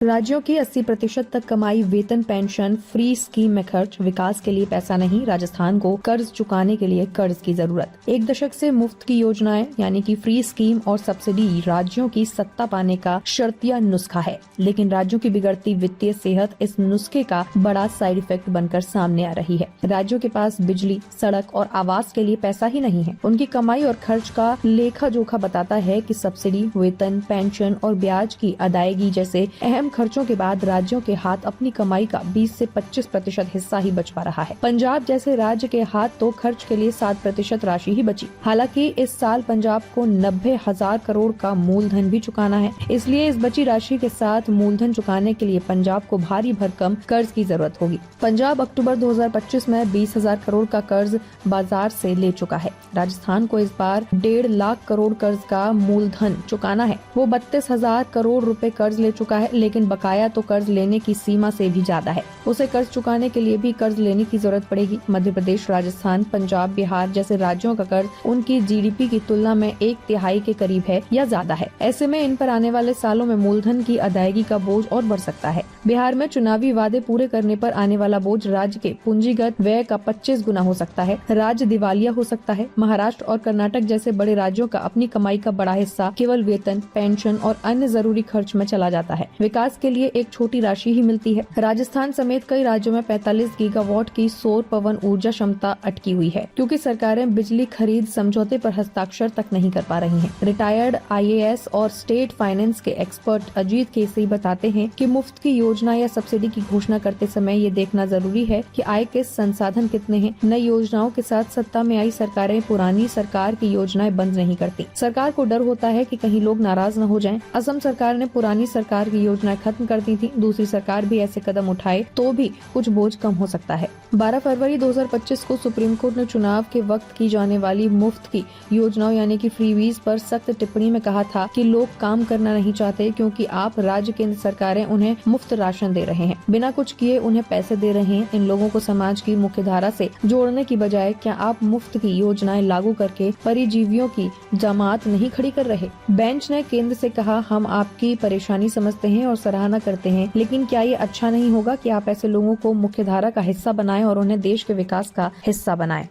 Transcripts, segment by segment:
राज्यों की 80% तक कमाई वेतन, पेंशन, फ्री स्कीम में खर्च। विकास के लिए पैसा नहीं, राजस्थान को कर्ज चुकाने के लिए कर्ज की जरूरत। एक दशक से मुफ्त की योजनाएं यानी कि फ्री स्कीम और सब्सिडी राज्यों की सत्ता पाने का शर्तिया नुस्खा है, लेकिन राज्यों की बिगड़ती वित्तीय सेहत इस नुस्खे का बड़ा साइड इफेक्ट बनकर सामने आ रही है। राज्यों के पास बिजली, सड़क और आवास के लिए पैसा ही नहीं है। उनकी कमाई और खर्च का लेखा जोखा बताता है कि सब्सिडी, वेतन, पेंशन और ब्याज की अदायगी जैसे अहम खर्चों के बाद राज्यों के हाथ अपनी कमाई का 20 से 25% हिस्सा ही बच पा रहा है। पंजाब जैसे राज्य के हाथ तो खर्च के लिए 7% राशि ही बची। हालांकि इस साल पंजाब को 90,000 करोड़ का मूलधन भी चुकाना है, इसलिए इस बची राशि के साथ मूलधन चुकाने के लिए पंजाब को भारी भरकम कर्ज की जरूरत होगी। पंजाब अक्टूबर 2025 में 20,000 करोड़ का कर्ज बाजार से ले चुका है। राजस्थान को इस बार 1.5 लाख करोड़ कर्ज का मूलधन चुकाना है। वो 32,000 करोड़ रुपए कर्ज ले चुका है, लेकिन बकाया तो कर्ज लेने की सीमा से भी ज्यादा है। उसे कर्ज चुकाने के लिए भी कर्ज लेने की जरूरत पड़ेगी। मध्य प्रदेश, राजस्थान, पंजाब, बिहार जैसे राज्यों का कर्ज उनकी जीडीपी की तुलना में 1/3 के करीब है या ज्यादा है। ऐसे में इन पर आने वाले सालों में मूलधन की अदायगी का बोझ और बढ़ सकता है। बिहार में चुनावी वादे पूरे करने पर आने वाला बोझ राज्य के पूंजीगत व्यय का 25 गुना हो सकता है। राज्य दिवालिया हो सकता है। महाराष्ट्र और कर्नाटक जैसे बड़े राज्यों का अपनी कमाई का बड़ा हिस्सा केवल वेतन, पेंशन और अन्य जरूरी खर्च में चला जाता है। विकास के लिए एक छोटी राशि ही मिलती है। राजस्थान समेत कई राज्यों में 45 गीगावाट की सौर पवन ऊर्जा क्षमता अटकी हुई है, क्योंकि सरकारें बिजली खरीद समझौते पर हस्ताक्षर तक नहीं कर पा रही हैं। रिटायर्ड IAS और स्टेट फाइनेंस के एक्सपर्ट अजीत केसरी बताते हैं कि मुफ्त की योजना या सब्सिडी की घोषणा करते समय ये देखना जरूरी है कि आय के संसाधन कितने हैं। नई योजनाओं के साथ सत्ता में आई सरकारें पुरानी सरकार की योजनाएं बंद नहीं करती। सरकार को डर होता है कि कहीं लोग नाराज न हो जाएं। असम सरकार ने पुरानी सरकार की योजनाएं खत्म कर दी थी। दूसरी सरकार भी ऐसे कदम उठाए तो भी कुछ बोझ कम हो सकता है। 12 फरवरी 2025 को सुप्रीम कोर्ट ने चुनाव के वक्त की जाने वाली मुफ्त की योजनाओं यानी कि फ्रीवीज पर सख्त टिप्पणी में कहा था कि लोग काम करना नहीं चाहते, क्योंकि आप राज्य केंद्र सरकारें उन्हें मुफ्त राशन दे रहे हैं, बिना कुछ किए उन्हें पैसे दे रहे हैं। इन लोगों को समाज की मुख्य धारा से जोड़ने की बजाय क्या आप मुफ्त की योजनाएं लागू करके परिजीवियों की जमात नहीं खड़ी कर रहे? बेंच ने केंद्र से कहा, हम आपकी परेशानी समझते हैं और सराहना करते हैं, लेकिन क्या ये अच्छा नहीं होगा कि आप ऐसे लोगों को मुख्य धारा का हिस्सा बनाएं और उन्हें देश के विकास का हिस्सा बनाएं?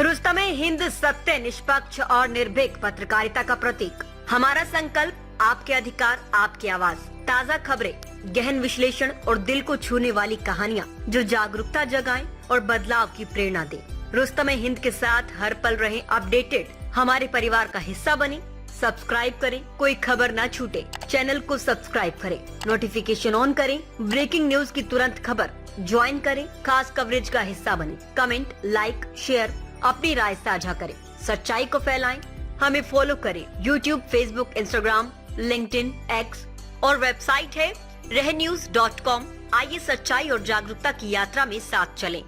रुस्तमे-हिंद सत्य, निष्पक्ष और निर्भीक पत्रकारिता का प्रतीक। हमारा संकल्प, आपके अधिकार, आपकी आवाज। ताज़ा खबरें, गहन विश्लेषण और दिल को छूने वाली कहानियाँ जो जागरूकता जगाएं और बदलाव की प्रेरणा दें। रुस्तमे-हिंद के साथ हर पल रहें अपडेटेड। हमारे परिवार का हिस्सा बने। सब्सक्राइब करें, कोई खबर ना छूटे। चैनल को सब्सक्राइब करें, नोटिफिकेशन ऑन करें, ब्रेकिंग न्यूज की तुरंत खबर ज्वाइन करें, खास कवरेज का हिस्सा बने। कमेंट, लाइक, शेयर, अपनी राय साझा करें, सच्चाई को फैलाएं। हमें फॉलो करें YouTube, Facebook, Instagram, LinkedIn, X और वेबसाइट है रहnews.com। आइए सच्चाई और जागरूकता की यात्रा में साथ चलें।